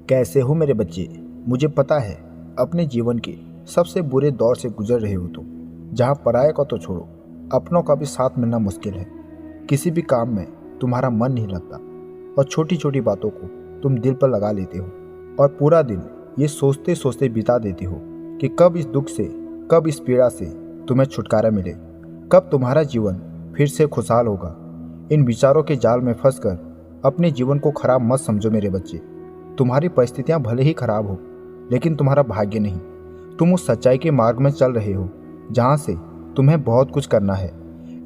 कैसे हो मेरे बच्चे। मुझे पता है अपने जीवन के सबसे बुरे दौर से गुजर रहे हो तुम, जहाँ पराये का तो छोड़ो, अपनों का भी साथ मिलना मुश्किल है। किसी भी काम में तुम्हारा मन नहीं लगता और छोटी छोटी बातों को तुम दिल पर लगा लेते हो और पूरा दिन ये सोचते सोचते बिता देते हो कि कब इस दुख से, कब इस पीड़ा से तुम्हें छुटकारा मिले, कब तुम्हारा जीवन फिर से खुशहाल होगा। इन विचारों के जाल में फंसकर अपने जीवन को खराब मत समझो मेरे बच्चे। तुम्हारी परिस्थितियां भले ही खराब हो, लेकिन तुम्हारा भाग्य नहीं। तुम उस सच्चाई के मार्ग में चल रहे हो जहां से तुम्हें बहुत कुछ करना है।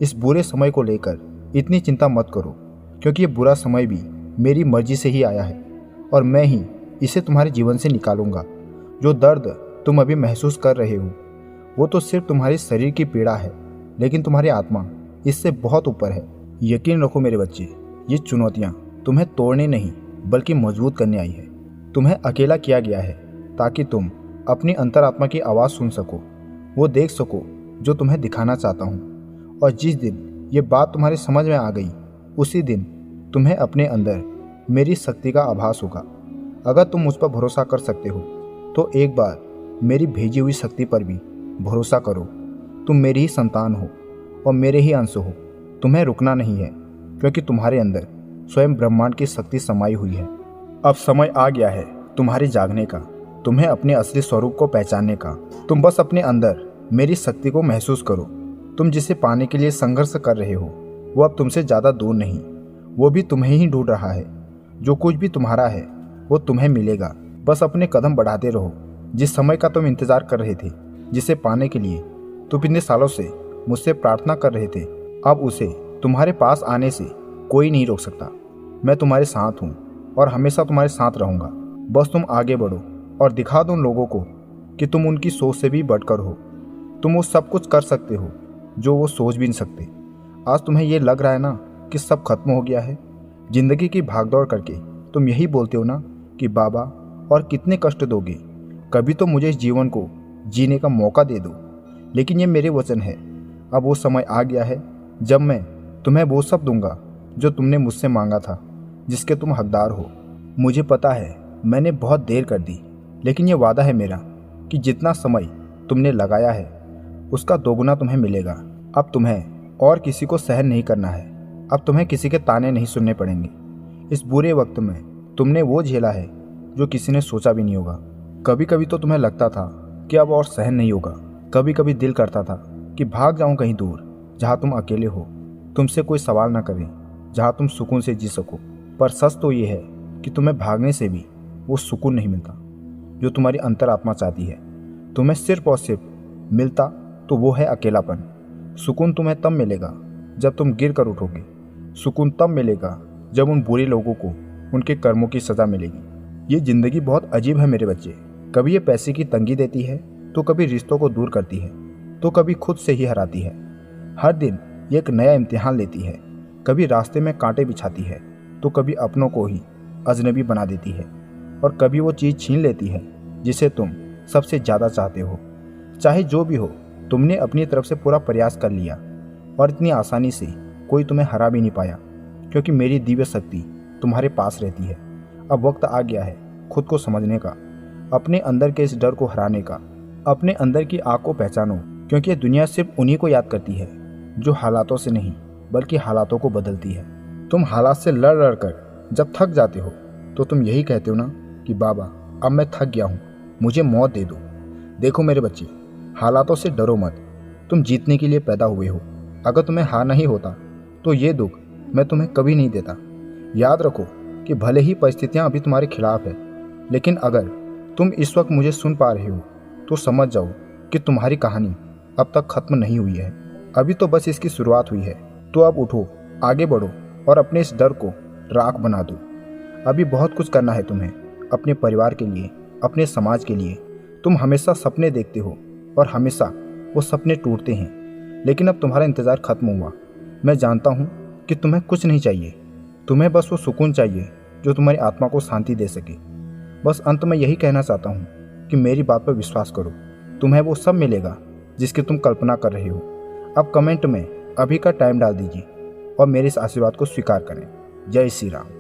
इस बुरे समय को लेकर इतनी चिंता मत करो, क्योंकि ये बुरा समय भी मेरी मर्जी से ही आया है और मैं ही इसे तुम्हारे जीवन से निकालूंगा। जो दर्द तुम अभी महसूस कर रहे हो वो तो सिर्फ तुम्हारे शरीर की पीड़ा है, लेकिन तुम्हारी आत्मा इससे बहुत ऊपर है। यकीन रखो मेरे बच्चे, ये चुनौतियां तुम्हें तोड़ने नहीं बल्कि मजबूत करने आई है। तुम्हें अकेला किया गया है ताकि तुम अपनी अंतरात्मा की आवाज़ सुन सको, वो देख सको जो तुम्हें दिखाना चाहता हूँ। और जिस दिन ये बात तुम्हारी समझ में आ गई, उसी दिन तुम्हें अपने अंदर मेरी शक्ति का आभास होगा। अगर तुम मुझ पर भरोसा कर सकते हो तो एक बार मेरी भेजी हुई शक्ति पर भी भरोसा करो। तुम मेरी ही संतान हो और मेरे ही अंश हो। तुम्हें रुकना नहीं है, क्योंकि तुम्हारे अंदर स्वयं ब्रह्मांड की शक्ति समाई हुई है। अब समय आ गया है तुम्हारे जागने का, तुम्हें अपने असली स्वरूप को पहचानने का। तुम बस अपने अंदर मेरी शक्ति को महसूस करो। तुम जिसे पाने के लिए संघर्ष कर रहे हो वो अब तुमसे ज़्यादा दूर नहीं, वो भी तुम्हें ही ढूंढ रहा है। जो कुछ भी तुम्हारा है वो तुम्हें मिलेगा। बस अपने कदम बढ़ाते रहो। जिस समय का तुम इंतजार कर रहे थे, जिसे पाने के लिए तुम इतने सालों से मुझसे प्रार्थना कर रहे थे, अब उसे तुम्हारे पास आने से कोई नहीं रोक सकता। मैं तुम्हारे साथ हूँ और हमेशा तुम्हारे साथ रहूँगा। बस तुम आगे बढ़ो और दिखा दो उन लोगों को कि तुम उनकी सोच से भी बढ़कर हो। तुम वो सब कुछ कर सकते हो जो वो सोच भी नहीं सकते। आज तुम्हें ये लग रहा है ना कि सब खत्म हो गया है। जिंदगी की भागदौड़ करके तुम यही बोलते हो ना कि बाबा और कितने कष्ट दोगे, कभी तो मुझे इस जीवन को जीने का मौका दे दो। लेकिन ये मेरे वचन है, अब वो समय आ गया है जब मैं तुम्हें वो सब दूंगा जो तुमने मुझसे मांगा था, जिसके तुम हकदार हो। मुझे पता है मैंने बहुत देर कर दी, लेकिन ये वादा है मेरा कि जितना समय तुमने लगाया है उसका दोगुना तुम्हें मिलेगा। अब तुम्हें और किसी को सहन नहीं करना है। अब तुम्हें किसी के ताने नहीं सुनने पड़ेंगे। इस बुरे वक्त में तुमने वो झेला है जो किसी ने सोचा भी नहीं होगा। कभी कभी तो तुम्हें लगता था कि अब और सहन नहीं होगा। कभी कभी दिल करता था कि भाग जाऊं कहीं दूर, जहां तुम अकेले हो, तुमसे कोई सवाल ना करे, जहां तुम सुकून से जी सको। पर सच तो ये है कि तुम्हें भागने से भी वो सुकून नहीं मिलता जो तुम्हारी अंतरात्मा चाहती है। तुम्हें सिर्फ और सिर्फ मिलता तो वो है अकेलापन। सुकून तुम्हें तब मिलेगा जब तुम गिर कर उठोगे। सुकून तब मिलेगा जब उन बुरे लोगों को उनके कर्मों की सज़ा मिलेगी। ये ज़िंदगी बहुत अजीब है मेरे बच्चे। कभी ये पैसे की तंगी देती है, तो कभी रिश्तों को दूर करती है, तो कभी खुद से ही हराती है। हर दिन ये एक नया इम्तिहान लेती है। कभी रास्ते में कांटे बिछाती है, तो कभी अपनों को ही अजनबी बना देती है, और कभी वो चीज़ छीन लेती है जिसे तुम सबसे ज़्यादा चाहते हो। चाहे जो भी हो, तुमने अपनी तरफ से पूरा प्रयास कर लिया और इतनी आसानी से कोई तुम्हें हरा भी नहीं पाया, क्योंकि मेरी दिव्य शक्ति तुम्हारे पास रहती है। अब वक्त आ गया है खुद को समझने का, अपने अंदर के इस डर को हराने का। अपने अंदर की आग को पहचानो, क्योंकि ये दुनिया सिर्फ उन्हीं को याद करती है जो हालातों से नहीं बल्कि हालातों को बदलती है। तुम हालात से लड़ लड़ कर जब थक जाते हो तो तुम यही कहते हो ना कि बाबा अब मैं थक गया हूँ, मुझे मौत दे दो। देखो मेरे बच्चे, हालातों से डरो मत। तुम जीतने के लिए पैदा हुए हो। अगर तुम्हें हार नहीं होता तो ये दुख मैं तुम्हें कभी नहीं देता। याद रखो कि भले ही परिस्थितियाँ अभी तुम्हारे खिलाफ है, लेकिन अगर तुम इस वक्त मुझे सुन पा रहे हो तो समझ जाओ कि तुम्हारी कहानी अब तक खत्म नहीं हुई है। अभी तो बस इसकी शुरुआत हुई है। तो अब उठो, आगे बढ़ो और अपने इस डर को राख बना दो। अभी बहुत कुछ करना है तुम्हें, अपने परिवार के लिए, अपने समाज के लिए। तुम हमेशा सपने देखते हो और हमेशा वो सपने टूटते हैं, लेकिन अब तुम्हारा इंतज़ार खत्म हुआ। मैं जानता हूँ कि तुम्हें कुछ नहीं चाहिए, तुम्हें बस वो सुकून चाहिए जो तुम्हारी आत्मा को शांति दे सके। बस अंत में यही कहना चाहता हूँ कि मेरी बात पर विश्वास करो, तुम्हें वो सब मिलेगा जिसकी तुम कल्पना कर रहे हो। अब कमेंट में अभी का टाइम डाल दीजिए और मेरे इस आशीर्वाद को स्वीकार करें। जय श्री राम।